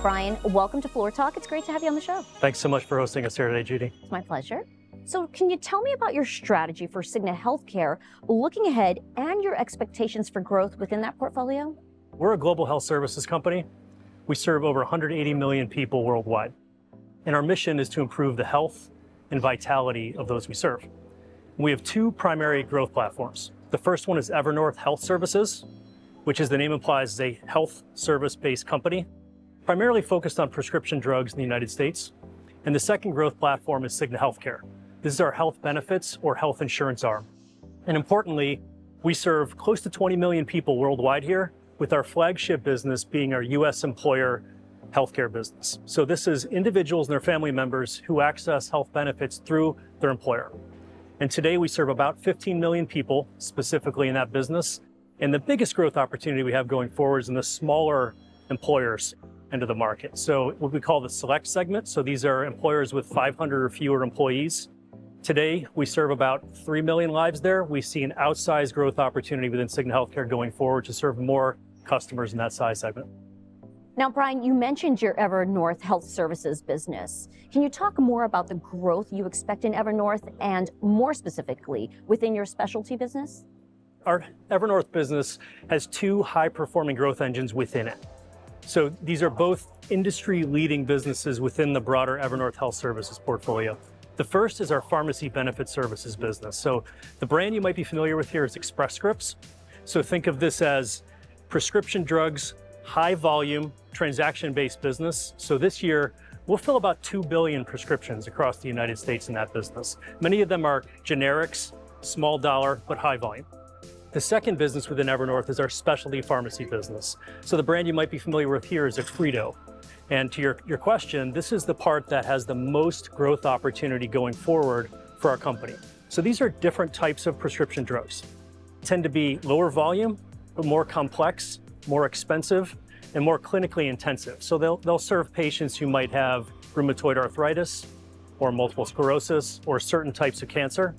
Brian, welcome to Floor Talk. It's great to have you on the show. Thanks so much for hosting us here today, Judy. It's my pleasure. So can you tell me about your strategy for Cigna Healthcare, looking ahead, and your expectations for growth within that portfolio? We're a global health services company. We serve over 180 million people worldwide. And our mission is to improve the health and vitality of those we serve. We have two primary growth platforms. The first one is Evernorth Health Services, which, as the name implies, is a health service-based company, primarily focused on prescription drugs in the United States. And the second growth platform is Cigna Healthcare. This is our health benefits or health insurance arm. And importantly, we serve close to 20 million people worldwide here, with our flagship business being our US employer healthcare business. So this is individuals and their family members who access health benefits through their employer. And today we serve about 15 million people specifically in that business. And the biggest growth opportunity we have going forward is in the smaller employers end of the market. So what we call the select segment. So these are employers with 500 or fewer employees. Today, we serve about 3 million lives there. We see an outsized growth opportunity within Cigna Healthcare going forward to serve more customers in that size segment. Now, Brian, you mentioned your Evernorth Health Services business. Can you talk more about the growth you expect in Evernorth and more specifically within your specialty business? Our Evernorth business has two high-performing growth engines within it. So these are both industry-leading businesses within the broader Evernorth Health Services portfolio. The first is our pharmacy benefit services business. So the brand you might be familiar with here is Express Scripts. So think of this as prescription drugs, high volume, transaction-based business. So this year, we'll fill about 2 billion prescriptions across the United States in that business. Many of them are generics, small dollar, but high volume. The second business within Evernorth is our specialty pharmacy business. So the brand you might be familiar with here is Accredo. And to your question, this is the part that has the most growth opportunity going forward for our company. So these are different types of prescription drugs. Tend to be lower volume, but more complex, more expensive, and more clinically intensive. So they'll serve patients who might have rheumatoid arthritis or multiple sclerosis or certain types of cancer.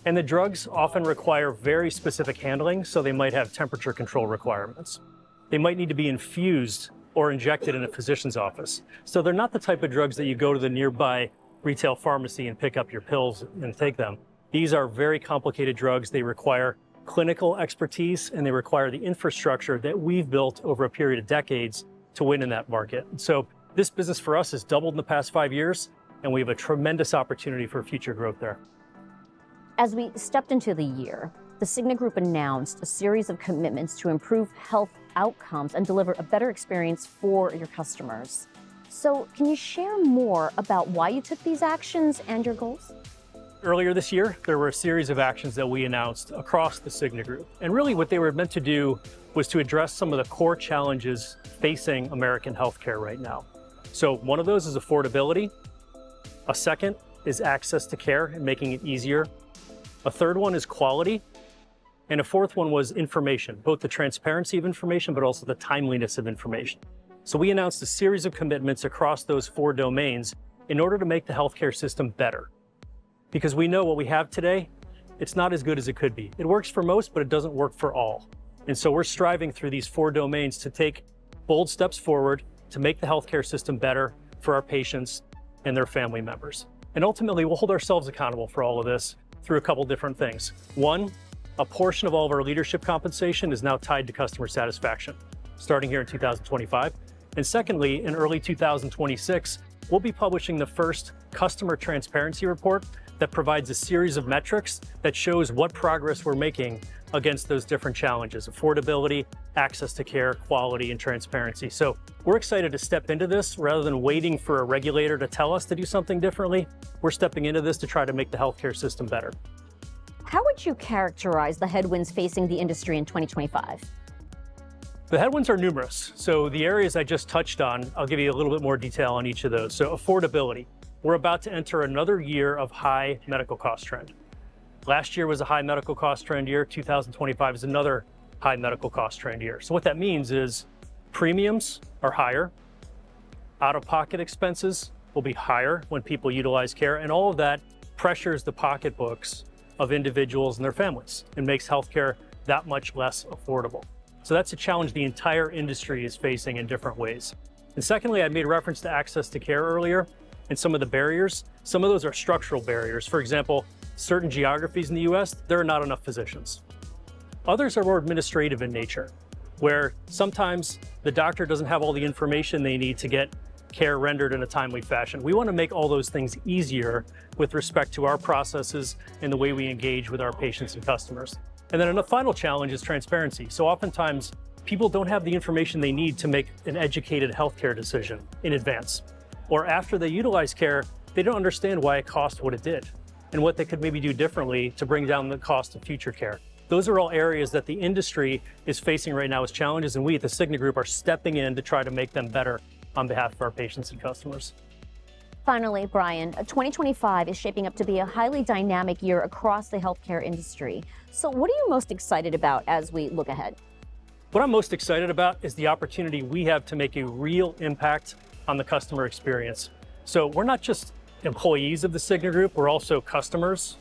And the drugs often require very specific handling, so they might have temperature control requirements. They might need to be infused or injected in a physician's office. So they're not the type of drugs that you go to the nearby retail pharmacy and pick up your pills and take them. These are very complicated drugs. They require clinical expertise and they require the infrastructure that we've built over a period of decades to win in that market. So this business for us has doubled in the past 5 years, and we have a tremendous opportunity for future growth there. As we stepped into the year, the Cigna Group announced a series of commitments to improve health outcomes and deliver a better experience for your customers. So can you share more about why you took these actions and your goals? Earlier this year, there were a series of actions that we announced across the Cigna Group. And really what they were meant to do was to address some of the core challenges facing American healthcare right now. So one of those is affordability. A second is access to care and making it easier. A third one is quality. And a fourth one was information, both the transparency of information, but also the timeliness of information. So we announced a series of commitments across those four domains in order to make the healthcare system better. Because we know what we have today, it's not as good as it could be. It works for most, but it doesn't work for all. And so we're striving through these four domains to take bold steps forward to make the healthcare system better for our patients and their family members. And ultimately, we'll hold ourselves accountable for all of this through a couple different things. One, a portion of all of our leadership compensation is now tied to customer satisfaction, starting here in 2025. And secondly, in early 2026, we'll be publishing the first customer transparency report that provides a series of metrics that shows what progress we're making against those different challenges: affordability, access to care, quality, and transparency. So we're excited to step into this rather than waiting for a regulator to tell us to do something differently. We're stepping into this to try to make the healthcare system better. How would you characterize the headwinds facing the industry in 2025? The headwinds are numerous. So the areas I just touched on, I'll give you a little bit more detail on each of those. So affordability. We're about to enter another year of high medical cost trend. Last year was a high medical cost trend year. 2025 is another high medical cost trend year. So what that means is premiums are higher. Out-of-pocket expenses will be higher when people utilize care, and all of that pressures the pocketbooks of individuals and their families and makes healthcare that much less affordable. So that's a challenge the entire industry is facing in different ways. And secondly, I made reference to access to care earlier and some of the barriers. Some of those are structural barriers. For example, certain geographies in the US, there are not enough physicians. Others are more administrative in nature, where sometimes the doctor doesn't have all the information they need to get care rendered in a timely fashion. We want to make all those things easier with respect to our processes and the way we engage with our patients and customers. And then the final challenge is transparency. So oftentimes, people don't have the information they need to make an educated healthcare decision in advance. Or after they utilize care, they don't understand why it cost what it did and what they could maybe do differently to bring down the cost of future care. Those are all areas that the industry is facing right now as challenges, and we at the Cigna Group are stepping in to try to make them better on behalf of our patients and customers. Finally, Brian, 2025 is shaping up to be a highly dynamic year across the healthcare industry. So what are you most excited about as we look ahead? What I'm most excited about is the opportunity we have to make a real impact on the customer experience. So we're not just employees of the Cigna Group, we're also customers,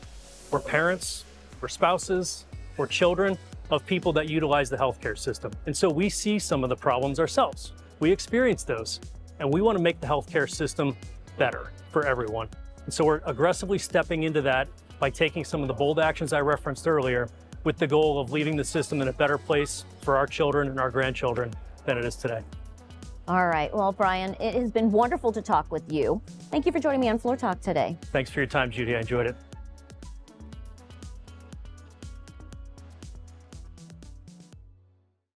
we're parents, we're spouses, we're children of people that utilize the healthcare system. And so we see some of the problems ourselves. We experience those, and we want to make the healthcare system better for everyone. And so we're aggressively stepping into that by taking some of the bold actions I referenced earlier with the goal of leaving the system in a better place for our children and our grandchildren than it is today. All right. Well, Brian, it has been wonderful to talk with you. Thank you for joining me on Floor Talk today. Thanks for your time, Judy. I enjoyed it.